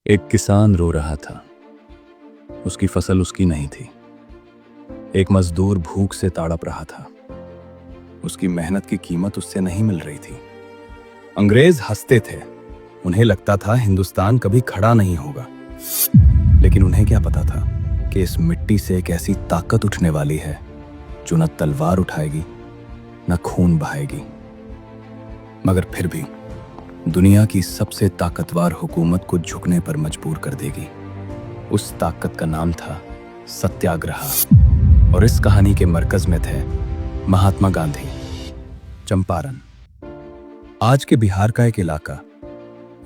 एक किसान रो रहा था। उसकी फसल उसकी नहीं थी। एक मजदूर भूख से तड़प रहा था। उसकी मेहनत की कीमत उससे नहीं मिल रही थी। अंग्रेज हंसते थे। उन्हें लगता था हिंदुस्तान कभी खड़ा नहीं होगा। लेकिन उन्हें क्या पता था कि इस मिट्टी से एक ऐसी ताकत उठने वाली है जो न तलवार उठाएगी न खून बहाएगी, मगर फिर भी दुनिया की सबसे ताकतवर हुकूमत को झुकने पर मजबूर कर देगी। उस ताकत का नाम था सत्याग्रह। और इस कहानी के मरकज में थे महात्मा गांधी। चंपारण आज के बिहार का एक इलाका।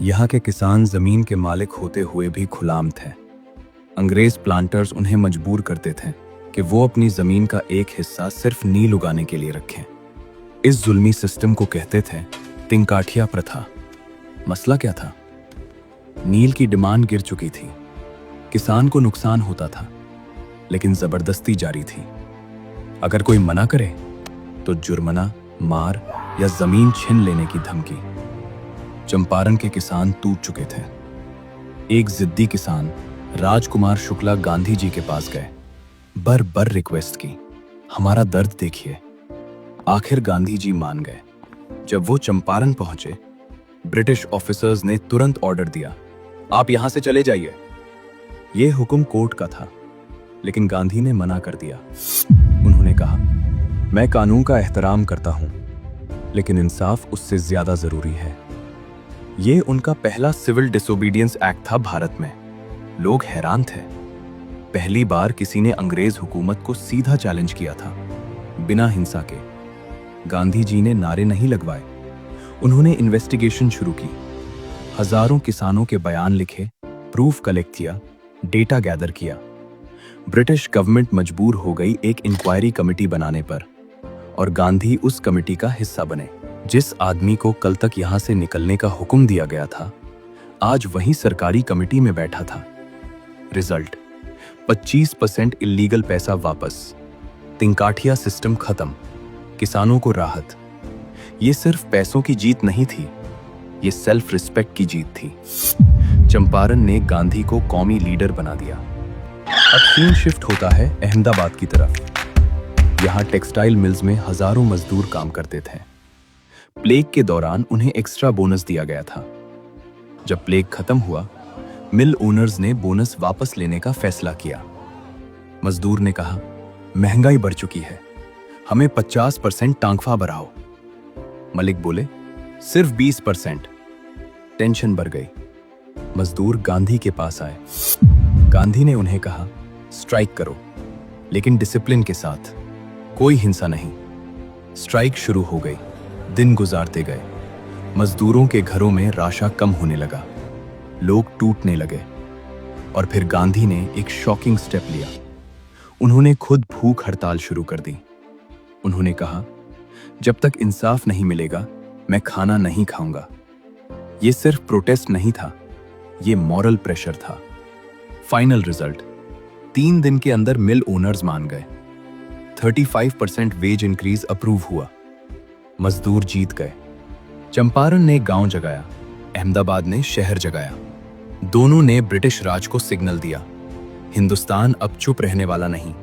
यहाँ के किसान जमीन के मालिक होते हुए भी गुलाम थे। अंग्रेज प्लांटर्स उन्हें मजबूर करते थे कि वो अपनी जमीन का एक हिस्सा सिर्फ नील उगाने के लिए रखें। इस जुल्मी सिस्टम को कहते थे तिनकाठिया प्रथा। मसला क्या था? नील की डिमांड गिर चुकी थी। किसान को नुकसान होता था, लेकिन जबरदस्ती जारी थी। अगर कोई मना करे तो जुर्माना, मार या जमीन छीन लेने की धमकी। चंपारण के किसान टूट चुके थे। एक जिद्दी किसान राजकुमार शुक्ला गांधी जी के पास गए। बर रिक्वेस्ट की, हमारा दर्द देखिए। आखिर गांधी जी मान गए। जब वो चंपारण पहुंचे, ब्रिटिश ऑफिसर्स ने तुरंत ऑर्डर दिया, आप यहां से चले जाइए। यह हुक्म कोर्ट का था, लेकिन गांधी ने मना कर दिया। उन्होंने कहा, मैं कानून का एहतराम करता हूं, लेकिन इंसाफ उससे ज्यादा जरूरी है। यह उनका पहला सिविल डिसोबीडियंस एक्ट था भारत में। लोग हैरान थे। पहली बार किसी ने अंग्रेज हुकूमत को सीधा चैलेंज किया था, बिना हिंसा के। गांधी जी ने नारे नहीं लगवाए। उन्होंने इन्वेस्टिगेशन शुरू की। हजारों किसानों के बयान लिखे, प्रूफ कलेक्ट किया, डेटा गैदर किया। ब्रिटिश गवर्नमेंट मजबूर हो गई एक इंक्वायरी कमेटी बनाने पर, और गांधी उस कमेटी का हिस्सा बने। जिस आदमी को कल तक यहां से निकलने का हुक्म दिया गया था, आज वही सरकारी कमेटी में बैठा था। रिजल्ट 25% इल्लीगल पैसा वापस, तिनकाठिया सिस्टम खत्म, किसानों को राहत। ये सिर्फ पैसों की जीत नहीं थी, ये सेल्फ रिस्पेक्ट की जीत थी। चंपारण ने गांधी को कौमी लीडर बना दिया। अब सीन शिफ्ट होता है अहमदाबाद की तरफ। यहाँ टेक्सटाइल मिल्स में हजारों मजदूर काम करते थे। प्लेग के दौरान उन्हें एक्स्ट्रा बोनस दिया गया था। जब प्लेग खत्म हुआ, मिल ओनर्स ने बोनस वापस लेने का फैसला किया। मजदूर ने कहा, महंगाई बढ़ चुकी है, हमें 50% तनख्वाह बढ़ाओ। मलिक बोले, सिर्फ 20%। टेंशन बढ़ गई। मजदूर गांधी के पास आए। गांधी ने उन्हें कहा, स्ट्राइक करो, लेकिन डिसिप्लिन के साथ, कोई हिंसा नहीं। स्ट्राइक शुरू हो गई। दिन गुजारते गए। मजदूरों के घरों में राशन कम होने लगा। लोग टूटने लगे। और फिर गांधी ने एक शॉकिंग स्टेप लिया। उन्होंने खुद भूख हड़ताल शुरू कर दी। उन्होंने कहा, जब तक इंसाफ नहीं मिलेगा, मैं खाना नहीं खाऊंगा। यह सिर्फ प्रोटेस्ट नहीं था, यह मॉरल प्रेशर था। फाइनल रिजल्ट 3 दिन के अंदर मिल ओनर्स मान गए। 35% वेज इंक्रीज अप्रूव हुआ। मजदूर जीत गए। चंपारण ने गांव जगाया, अहमदाबाद ने शहर जगाया। दोनों ने ब्रिटिश राज को सिग्नल दिया, हिंदुस्तान अब चुप रहने वाला नहीं।